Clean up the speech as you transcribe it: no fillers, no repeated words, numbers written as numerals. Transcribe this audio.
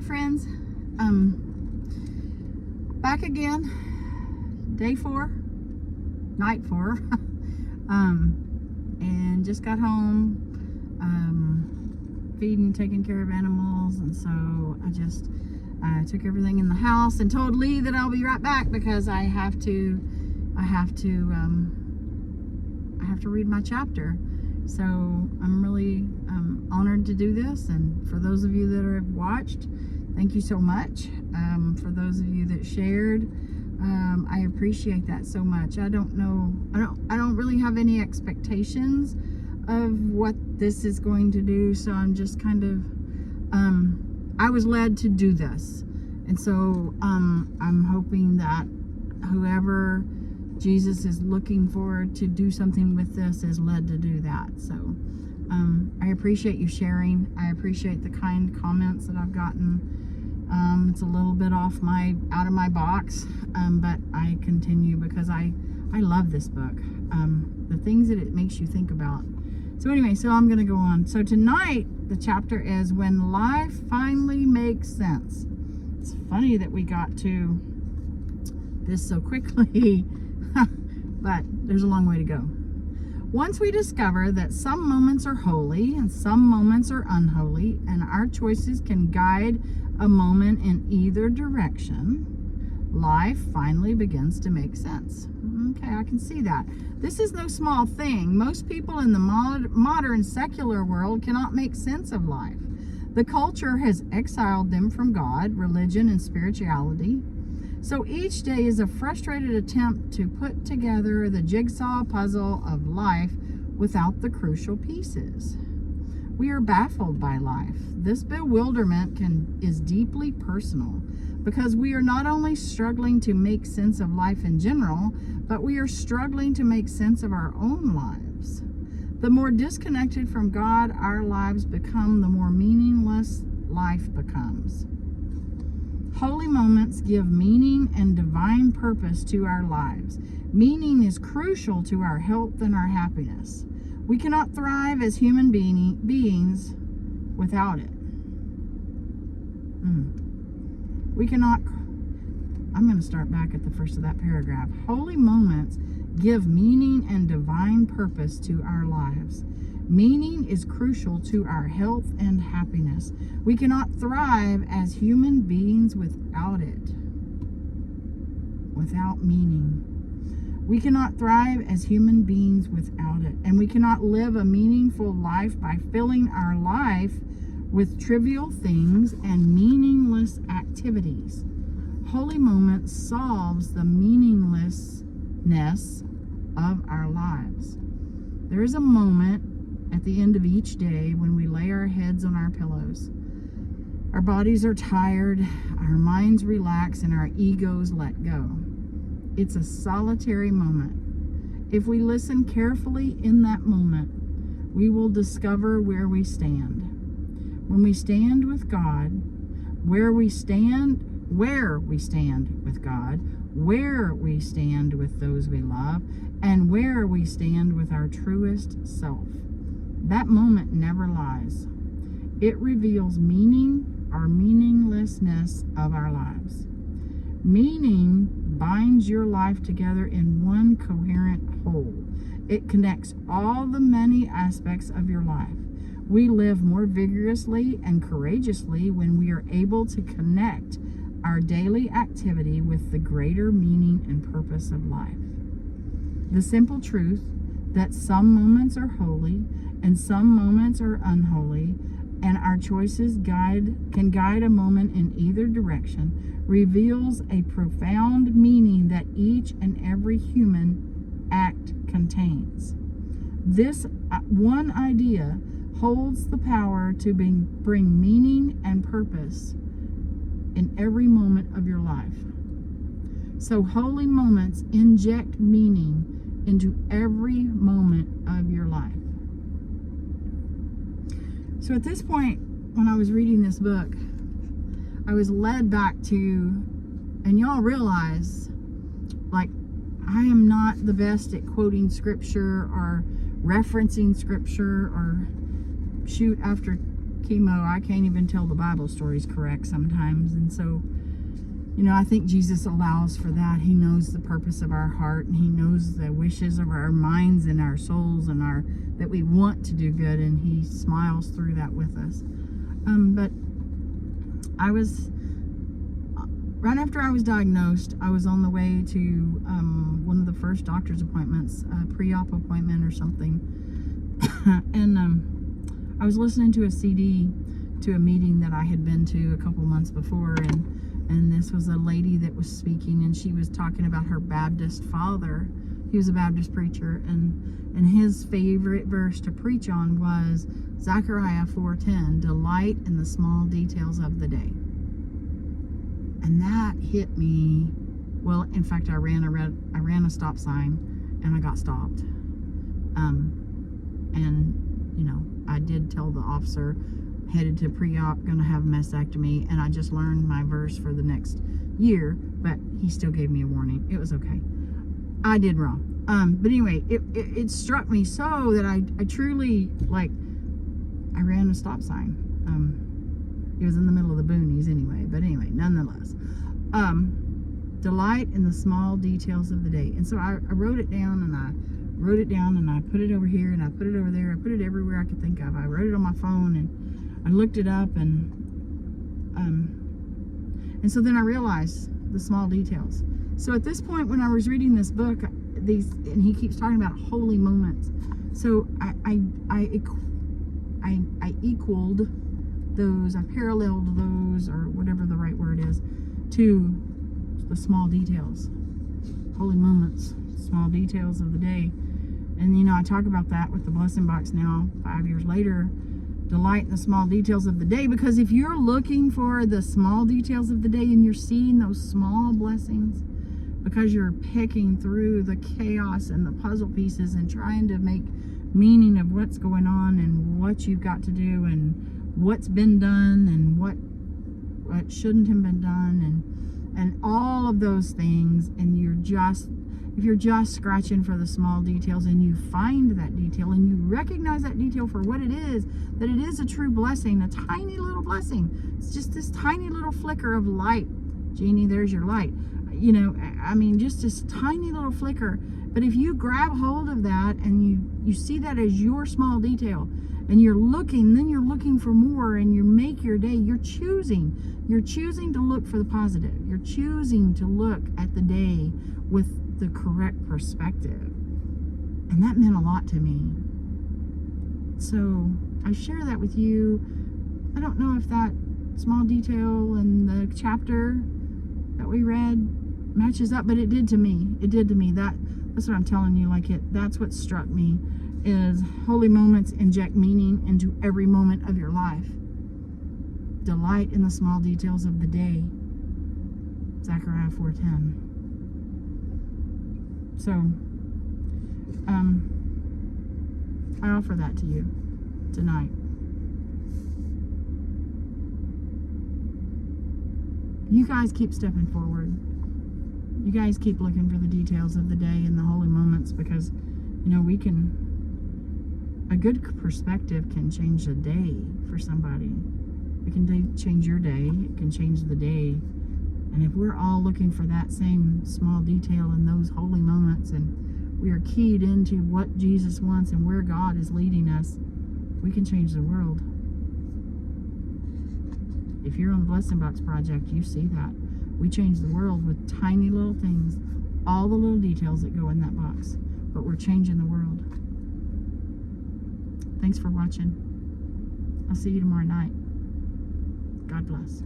Hi friends, back again, day 4, night 4, and just got home, feeding, taking care of animals, and so I took everything in the house and told Lee that I'll be right back because I have to read my chapter. So I'm really honored to do this, and for those of you that have watched, thank you so much. For those of you that shared, I appreciate that so much. I don't really have any expectations of what this is going to do, so I'm just kind of I was led to do this, and so I'm hoping that whoever Jesus is looking for to do something with this is led to do that. So I appreciate you sharing. I appreciate the kind comments that I've gotten. It's a little bit out of my box, but I continue because I love this book. The things that it makes you think about. So anyway, so I'm going to go on. So tonight, the chapter is When Life Finally Makes Sense. It's funny that we got to this so quickly, but there's a long way to go. Once we discover that some moments are holy and some moments are unholy, and our choices can guide a moment in either direction, life finally begins to make sense. Okay, I can see that. This is no small thing. Most people in the modern secular world cannot make sense of life. The culture has exiled them from God, religion, and spirituality. So each day is a frustrated attempt to put together the jigsaw puzzle of life without the crucial pieces. We are baffled by life. This bewilderment is deeply personal because we are not only struggling to make sense of life in general, but we are struggling to make sense of our own lives. The more disconnected from God our lives become, the more meaningless life becomes. Holy moments give meaning and divine purpose to our lives. Meaning is crucial to our health and our happiness. We cannot thrive as human beings without it. We cannot. I'm going to start back at the first of that paragraph. Holy moments give meaning and divine purpose to our lives. Meaning is crucial to our health and happiness. We cannot thrive as human beings without it. Without meaning. We cannot thrive as human beings without it. And we cannot live a meaningful life by filling our life with trivial things and meaningless activities. Holy Moments solves the meaninglessness of our lives. There is a moment at the end of each day when we lay our heads on our pillows. Our bodies are tired, our minds relax, and our egos let go. It's a solitary moment. If we listen carefully in that moment, we will discover where we stand. When we stand with God, where we stand with God, where we stand with those we love, and where we stand with our truest self. That moment never lies. It reveals meaning or meaninglessness of our lives. Meaning binds your life together in one coherent whole. It connects all the many aspects of your life. We live more vigorously and courageously when we are able to connect our daily activity with the greater meaning and purpose of life. The simple truth that some moments are holy and some moments are unholy, and our choices can guide a moment in either direction, reveals a profound meaning that each and every human act contains. This one idea holds the power to bring meaning and purpose in every moment of your life. So holy moments inject meaning into every moment of your life. So at this point, when I was reading this book, I was led back to, and y'all realize, like, I am not the best at quoting scripture or referencing scripture or shoot after chemo, I can't even tell the Bible stories correct sometimes. And so, I think Jesus allows for that. He knows the purpose of our heart, and He knows the wishes of our minds and our souls and that we want to do good, and He smiles through that with us. But I was, right after I was diagnosed, I was on the way to one of the first doctor's appointments, a pre-op appointment or something. And I was listening to a CD to a meeting that I had been to a couple months before, and this was a lady that was speaking, and she was talking about her Baptist father. He was a Baptist preacher, and his favorite verse to preach on was Zechariah 4:10, delight in the small details of the day. And that hit me. Well, in fact, I ran a stop sign, and I got stopped. I did tell the officer, headed to pre-op, gonna have a mastectomy, and I just learned my verse for the next year, but he still gave me a warning. It was okay. I did wrong. But anyway, it struck me so that I truly, I ran a stop sign. It was in the middle of the boonies anyway, but anyway, nonetheless. Delight in the small details of the day. And so I wrote it down, and I put it over here, and I put it over there. I put it everywhere I could think of. I wrote it on my phone, and I looked it up, and so then I realized the small details. So at this point, when I was reading this book, and he keeps talking about holy moments. So I equaled those, I paralleled those, or whatever the right word is, to the small details, holy moments, small details of the day. And I talk about that with the blessing box now, 5 years later. Delight in the small details of the day, because if you're looking for the small details of the day and you're seeing those small blessings, because you're picking through the chaos and the puzzle pieces and trying to make meaning of what's going on and what you've got to do and what's been done and what shouldn't have been done, and all of those things, and if you're just scratching for the small details, and you find that detail and you recognize that detail for what it is, that it is a true blessing, a tiny little blessing. It's just this tiny little flicker of light. Jeannie, there's your light. Just this tiny little flicker. But if you grab hold of that and you see that as your small detail, and you're looking for more, and you make your day, you're choosing to look for the positive. You're choosing to look at the day with the correct perspective. And that meant a lot to me. So I share that with you. I don't know if that small detail in the chapter that we read matches up, but it did to me. That's what I'm telling you. That's what struck me, is holy moments inject meaning into every moment of your life. Delight in the small details of the day. Zechariah 4:10. So, I offer that to you tonight. You guys keep stepping forward. You guys keep looking for the details of the day and the holy moments, because a good perspective can change a day for somebody. It can change your day. It can change the day. And if we're all looking for that same small detail in those holy moments, and we are keyed into what Jesus wants and where God is leading us, we can change the world. If you're on the Blessing Box Project, you see that. We change the world with tiny little things, all the little details that go in that box. But we're changing the world. Thanks for watching. I'll see you tomorrow night. God bless.